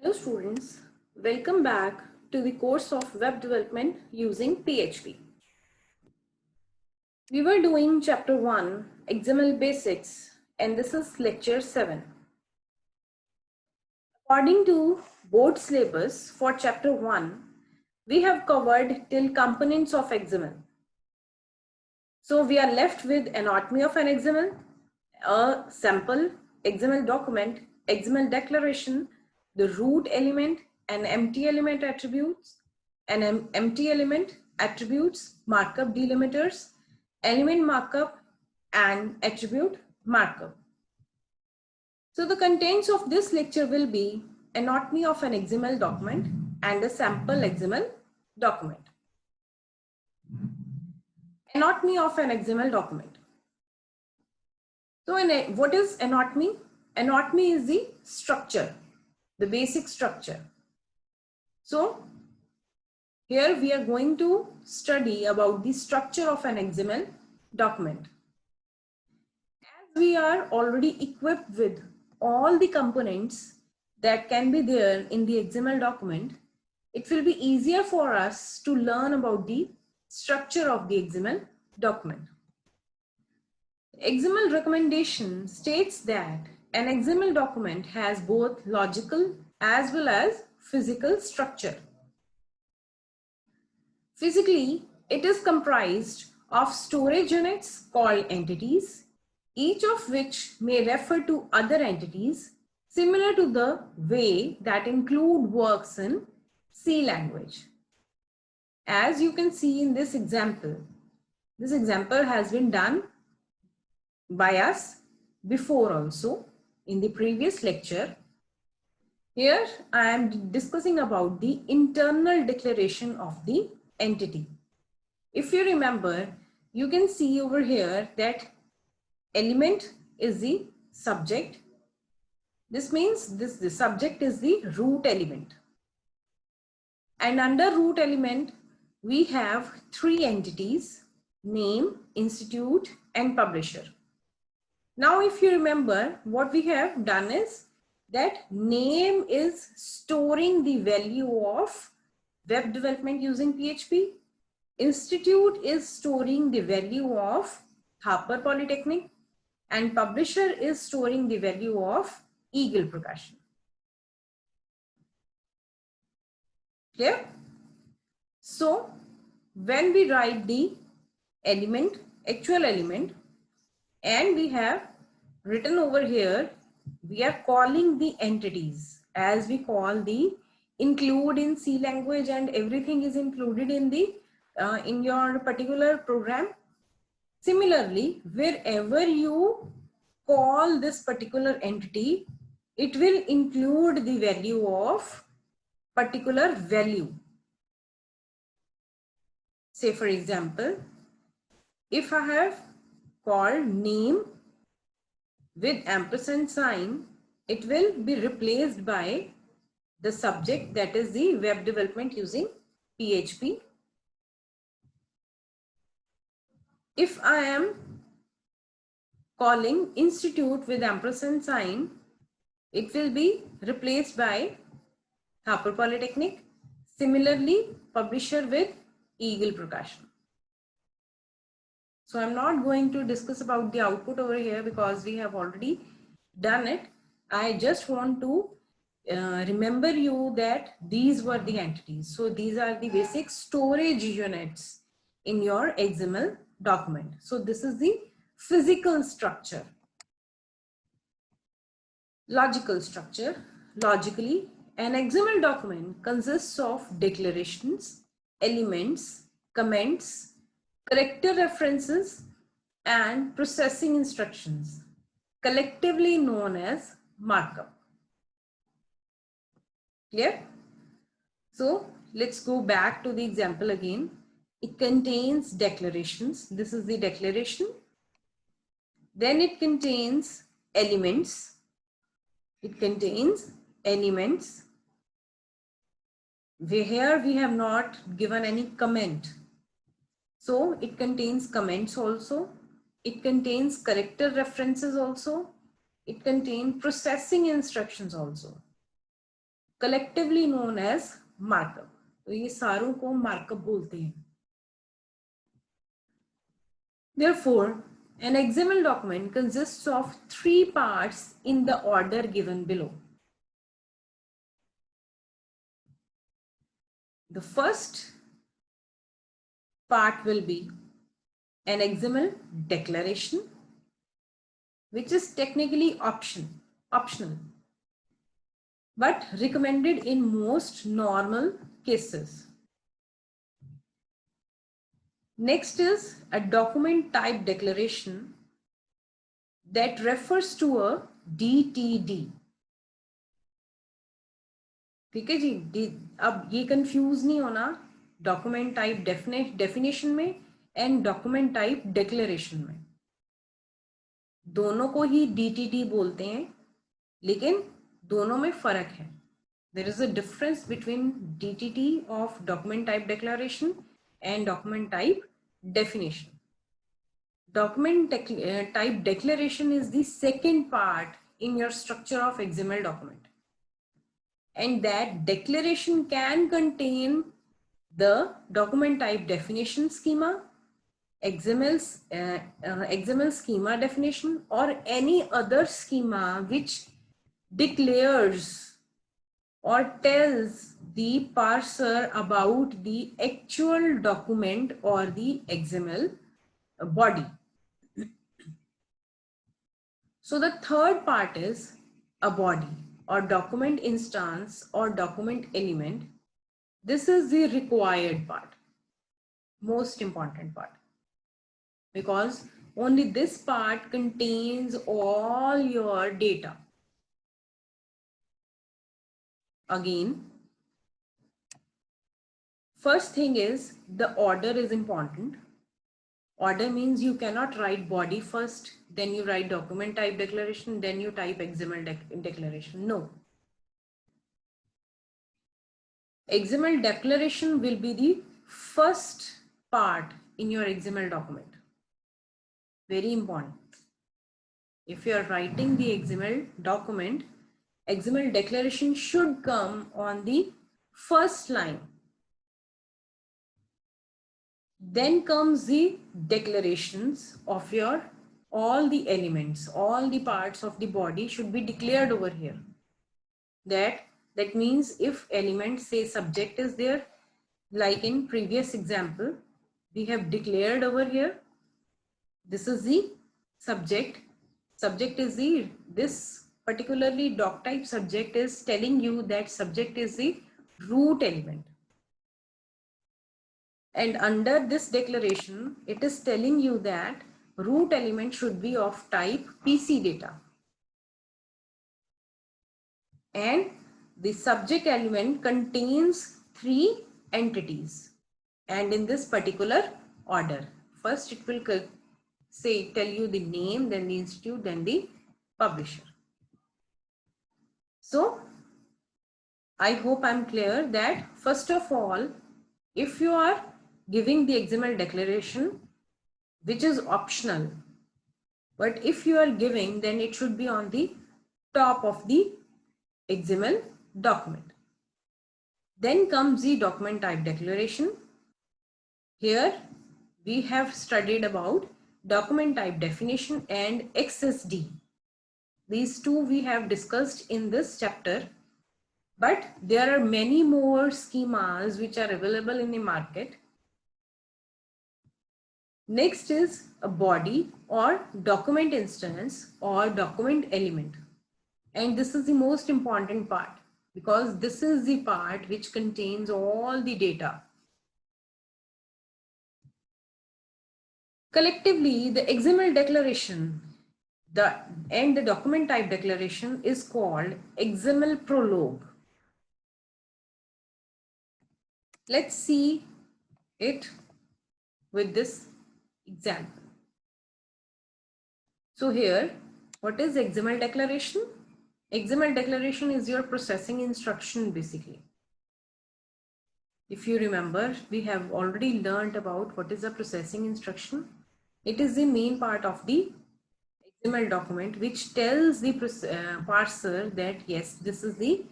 Hello students, welcome back to the course of web development using PHP. We were doing chapter 1 XML basics and this is lecture 7. According to board syllabus for chapter 1, we have covered till components of XML. So we are left with anatomy of an XML, a sample XML document, XML declaration, the root element, and empty element attributes, and empty element attributes, markup delimiters, element markup, and attribute markup. So the contents of this lecture will be anatomy of an XML document and a sample XML document. Anatomy of an XML document. So what is anatomy? Anatomy is the structure, the basic structure. So here we are going to study about the structure of an XML document. As we are already equipped with all the components that can be there in the XML document, it will be easier for us to learn about the structure of the XML document. XML recommendation states that an XML document has both logical as well as physical structure. Physically, it is comprised of storage units called entities, each of which may refer to other entities similar to the way that include works in C language. As you can see in this example has been done by us before also in the previous lecture. Here I am discussing about the internal declaration of the entity. If you remember, you can see over here that element is the subject. This means the subject is the root element. And under root element, we have three entities: name, institute, and publisher. Now, if you remember, what we have done is that name is storing the value of web development using PHP. Institute is storing the value of Harper Polytechnic, and publisher is storing the value of Eagle Prakashan. Clear? So when we write the element, actual element, and we have written over here, we are calling the entities as we call the include in C language, and everything is included in the in your particular program. Similarly, wherever you call this particular entity, it will include the value of particular value. Say for example, if I have called name with ampersand sign, it will be replaced by the subject, that is the web development using PHP. If I am calling institute with ampersand sign, it will be replaced by Harper Polytechnic. Similarly, publisher with Eagle Prakashan. So I'm not going to discuss about the output over here because we have already done it. I just want to remember you that these were the entities. So these are the basic storage units in your XML document. So this is the physical structure. Logical structure. Logically, an XML document consists of declarations, elements, comments, character references, and processing instructions, collectively known as markup. Clear? So let's go back to the example again. It contains declarations. This is the declaration. Then it contains elements. It contains elements. Here we have not given any comment. So it contains comments also. It contains character references also. It contains processing instructions also. collectively known as markup. तो ये सारों को markup बोलते हैं. Therefore, an XML document consists of 3 parts in the order given below. The first part will be an XML declaration, which is technically optional, but recommended in most normal cases. Next is a document type declaration that refers to a DTD. ठीक है जी, अब ये confuse नहीं होना document type definition में and document type declaration में. दोनों को ही DTD बोलते हैं, लेकिन दोनों में फर्क है. There is a difference between DTD of document type declaration and document type definition. Document type declaration is the second part in your structure of XML document. And that declaration can contain the document type definition schema, XML schema definition, or any other schema which declares or tells the parser about the actual document or the XML body. So the third part is a body or document instance or document element. This is the required part, most important part, because only this part contains all your data. Again, first thing is the order is important. Order means you cannot write body first, then you write document type declaration, then you type XML declaration. No. XML declaration will be the first part in your XML document. Very important. If you are writing the XML document, XML declaration should come on the first line. Then comes the declarations of your all the elements, all the parts of the body should be declared over here. That means if element say subject is there, like in previous example, we have declared over here, this is the subject. Subject is this particularly doc type subject is telling you that subject is the root element. And under this declaration, it is telling you that root element should be of type PC data. And the subject element contains 3 entities. And in this particular order, first it will tell you the name, then the institute, then the publisher. So I hope I'm clear that first of all, if you are giving the XML declaration, which is optional, but if you are giving, then it should be on the top of the XML document. Then comes the document type declaration. Here we have studied about document type definition and XSD. These two we have discussed in this chapter, but there are many more schemas which are available in the market. Next is a body or document instance or document element. And this is the most important part, because this is the part which contains all the data. Collectively, the XML declaration and the document type declaration is called XML prologue. Let's see it with this example. So here, what is XML declaration? XML declaration is your processing instruction basically. If you remember, we have already learned about what is a processing instruction. It is the main part of the XML document which tells the parser that yes, this is the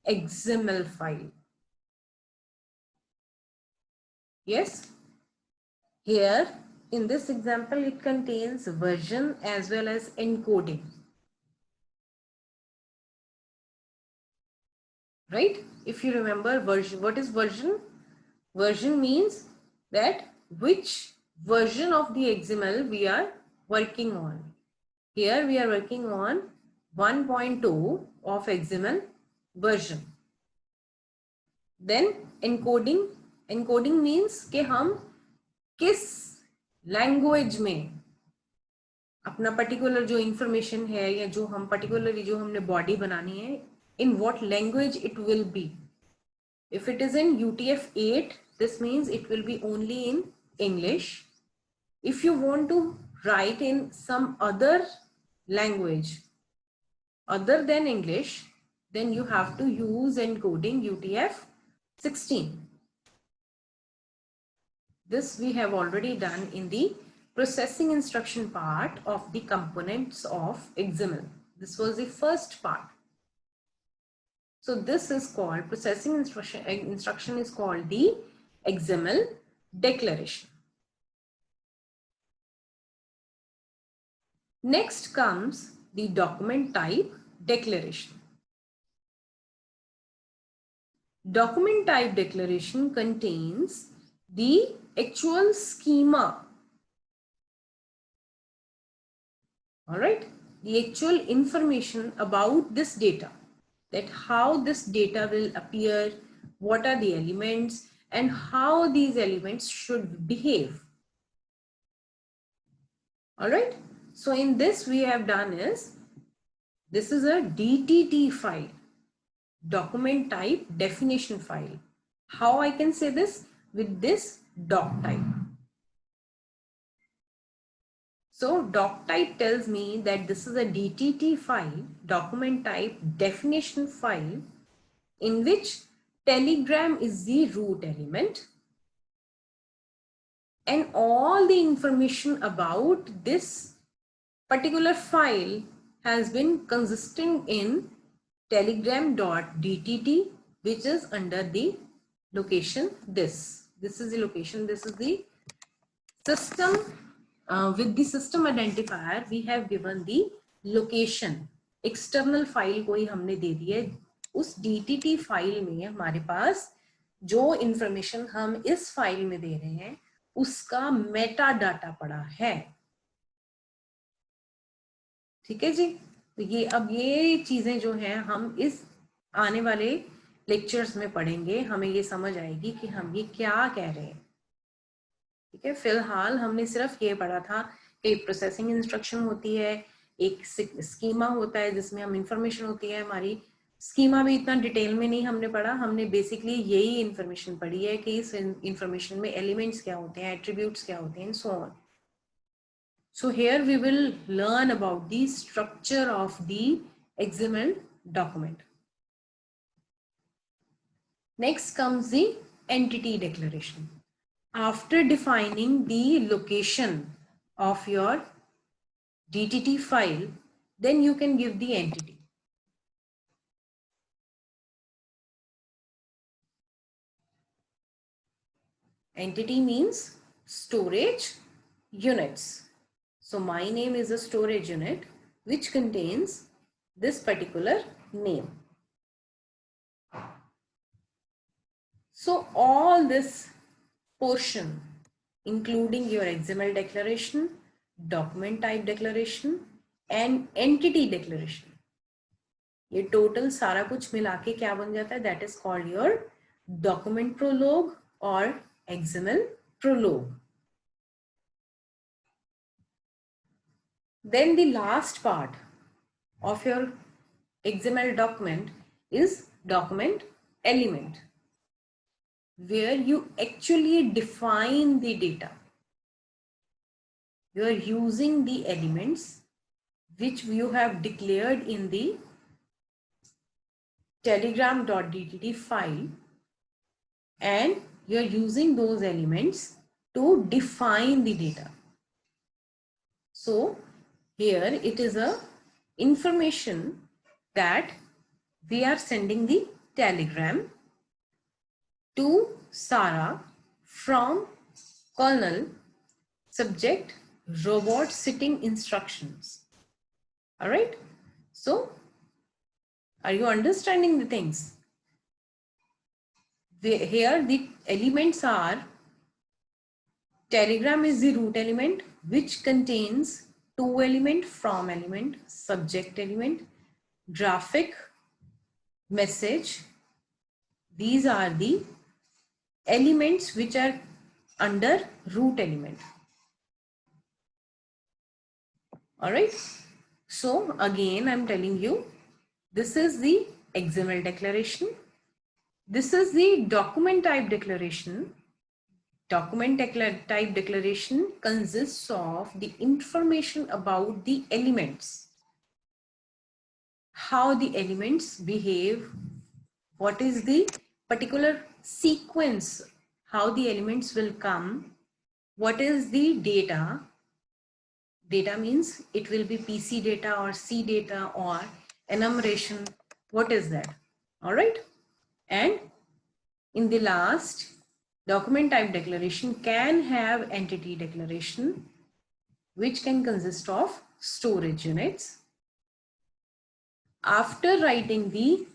XML file. Yes, here in this example it contains version as well as encoding, right? If you remember version, what is version? Version means that which version of the XML we are working on. Here we are working on 1.2 of XML version. Then encoding. Encoding means कि हम किस language में अपना particular जो information है या जो हम पर्टिकुलरली जो हमने बॉडी बनानी है, in what language it will be. If it is in UTF-8, this means it will be only in English. If you want to write in some other language other than English, then you have to use encoding UTF-16. This we have already done in the processing instruction part of the components of XML. This was the first part. So this is called processing instruction is called the XML declaration. Next comes the document type declaration. Document type declaration contains the actual schema. All right, the actual information about this data, that how this data will appear, what are the elements, and how these elements should behave. All right, so in this we have done is, this is a DTT file, document type definition file. How I can say this? With this doc type. So doc type tells me that this is a DTT file, document type definition file, in which Telegram is the root element, and all the information about this particular file has been consisting in telegram.dtt, which is under the location this is the location, this is the system. With the system identifier we have given the location. External file कोई हमने दे दी है, उस DTT file में हमारे पास जो information हम इस file में दे रहे हैं उसका मेटा डाटा पड़ा है. ठीक है जी. तो ये अब ये चीजें जो हैं हम इस आने वाले लेक्चर्स में पढ़ेंगे, हमें ये समझ आएगी कि हम ये क्या कह रहे हैं. ठीक है, फिलहाल हमने सिर्फ ये पढ़ा था कि प्रोसेसिंग इंस्ट्रक्शन होती है, एक स्कीमा होता है जिसमें हम इंफॉर्मेशन होती है हमारी. स्कीमा भी इतना डिटेल में नहीं हमने पढ़ा, हमने बेसिकली यही इंफॉर्मेशन पढ़ी है कि इस इंफॉर्मेशन में एलिमेंट्स क्या होते हैं, एट्रीब्यूट्स क्या होते हैं, so on. So here we will learn about the structure of the XML document. Next comes the entity declaration. After defining the location of your DTT file, then you can give the entity. Entity means storage units. So my name is a storage unit which contains this particular name. So all this portion, including your XML declaration, document type declaration and entity declaration, ये total सारा कुछ मिला के क्या बन जाता है? That is called your document prologue or XML prologue. Then the last part of your XML document is document element, where you actually define the data. You are using the elements which you have declared in the telegram.dtt file, and you are using those elements to define the data. So here it is a information that we are sending the telegram to Sarah from Colonel, subject robot sitting instructions. All right. So are you understanding the things? Here the elements are: telegram is the root element which contains to element, from element, subject element, graphic, message. These are the elements which are under root element. All right. So again, I'm telling you, this is the XML declaration. This is the document type declaration. Document type declaration consists of the information about the elements, how the elements behave, what is the particular sequence, how the elements will come, what is the data. Data means it will be PC data or C data or enumeration. What is that? All right. And in the last, document type declaration can have entity declaration, which can consist of storage units. After writing the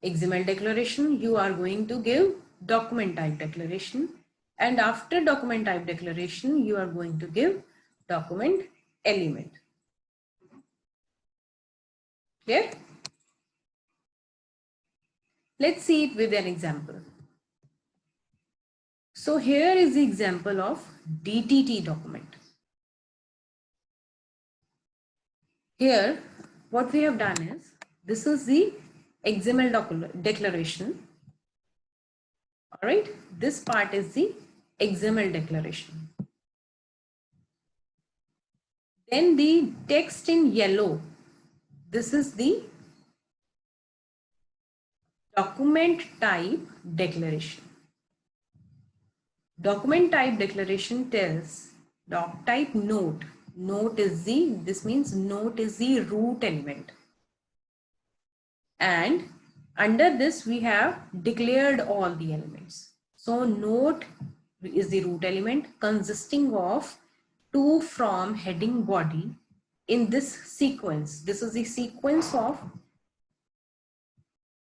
XML declaration, you are going to give document type declaration. And after document type declaration, you are going to give document element. Clear? Let's see it with an example. So here is the example of DTT document. Here, what we have done is, this is the XML declaration. All right, this part is the XML declaration. Then the text in yellow, this is the document type declaration. Document type declaration tells doc type note. Note is the, this means note is the root element. And under this we have declared all the elements. So note is the root element consisting of to, from, heading, body in this sequence. This is the sequence of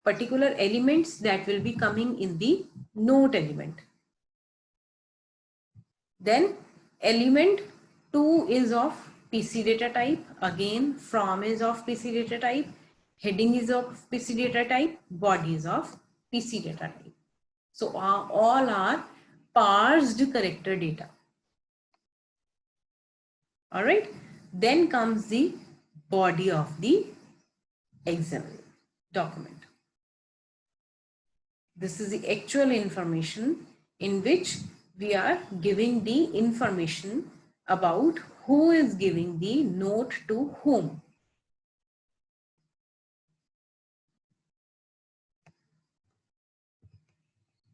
particular elements that will be coming in the note element. Then element 2 is of PC data type. Again, from is of PC data type. Heading is of PC data type. Body is of PC data type. So all are parsed character data. All right. Then comes the body of the XML document. This is the actual information in which we are giving the information about who is giving the note to whom.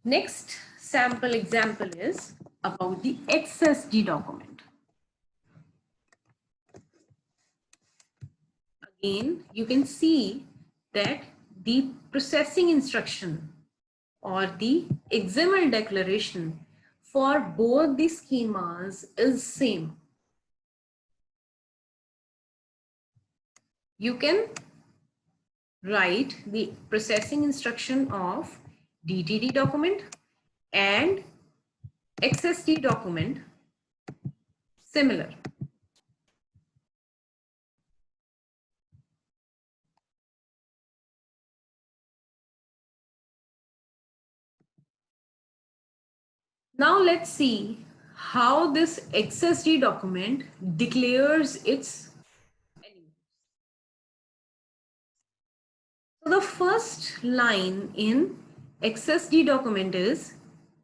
Next sample example is about the XSD document. Again, you can see that the processing instruction or the XML declaration for both the schemas is same. You can write the processing instruction of DTT document and XSD document similar. Now let's see how this XSD document declares its elements. So the first line in XSD document is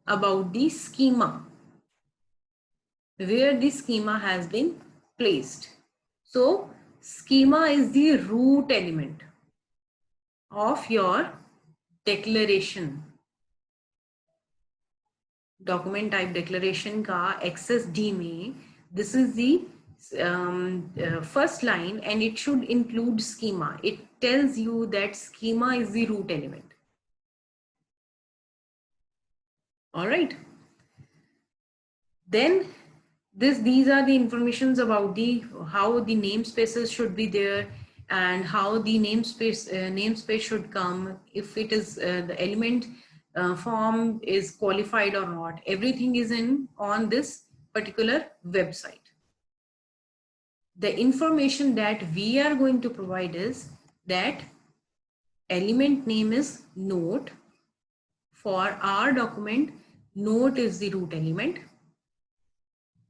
about the schema, where the schema has been placed. So schema is the root element of your declaration. Document type declaration का XSD में, this is the first line and it should include schema. It tells you that schema is the root element. All right. Then these are the informations about the how the namespaces should be there and how the namespace should come, if it is the element form is qualified or not. Everything is in on this particular website. The information that we are going to provide is that element name is note. For our document, note is the root element,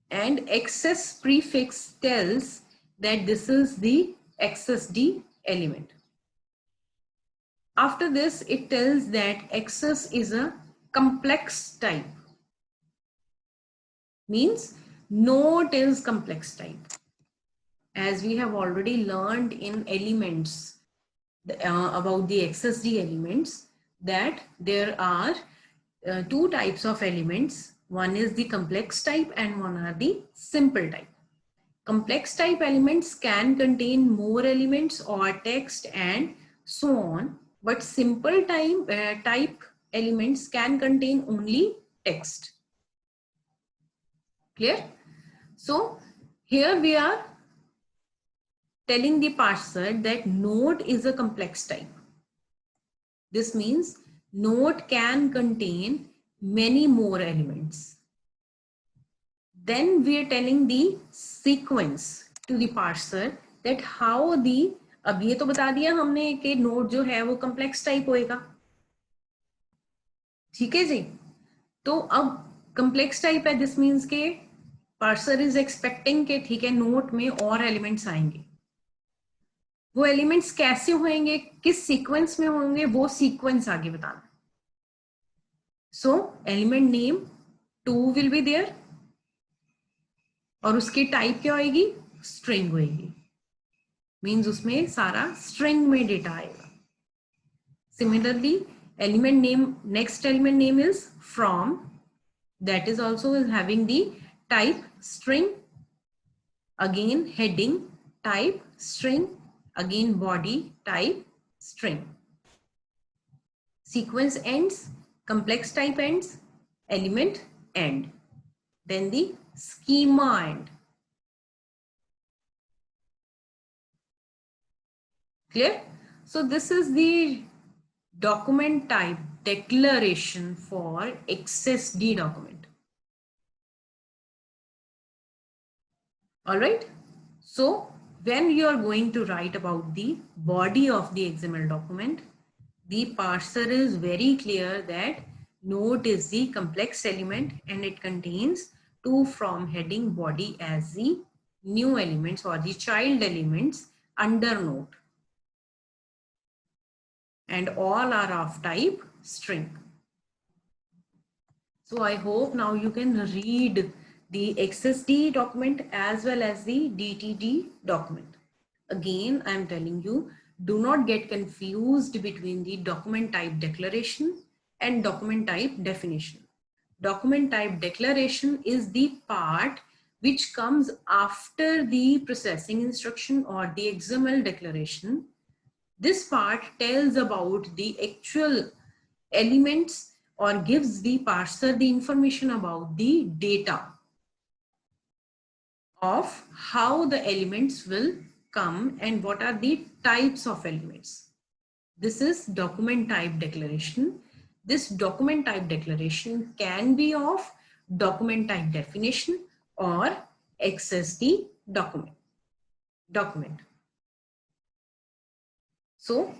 and access prefix tells that this is the accessD element. After this, it tells that access is a complex type. Means note is complex type. As we have already learned in elements about the accessD elements, that there are two types of elements. One is the complex type and one are the simple type. Complex type elements can contain more elements or text and so on, but simple type elements can contain only text. Clear? So here we are telling the parser that note is a complex type. This means note can contain many more elements. Then we are telling the sequence to the parser that how the, अब ये तो बता दिया हमने कि note जो है वो complex type होएगा, ठीक है जी. तो अब complex type है, this means के parser is expecting के ठीक है नोट में और elements आएंगे. वो elements कैसे होंगे, किस sequence में होंगे, वो sequence आगे बताना. So element name 2 will be there और उसकी टाइप क्या होगी, स्ट्रिंग होगी. मीन्स उसमें सारा स्ट्रिंग में डेटा आएगा. Similarly element name, next element name is from, that is also is having the type string. Again heading type string, again body type string. Sequence ends, complex type ends, element end, then the schema end. Clear? So this is the document type declaration for accessD document. All right. So when you are going to write about the body of the XML document, the parser is very clear that note is the complex element and it contains to, from, heading, body as the new elements or the child elements under note. And all are of type string. So I hope now you can read the XSD document as well as the DTD document. Again, I am telling you, do not get confused between the document type declaration and document type definition. Document type declaration is the part which comes after the processing instruction or the XML declaration. This part tells about the actual elements or gives the parser the information about the data of how the elements will come and what are the types of elements. This is document type declaration. This document type declaration can be of document type definition or XSD document. So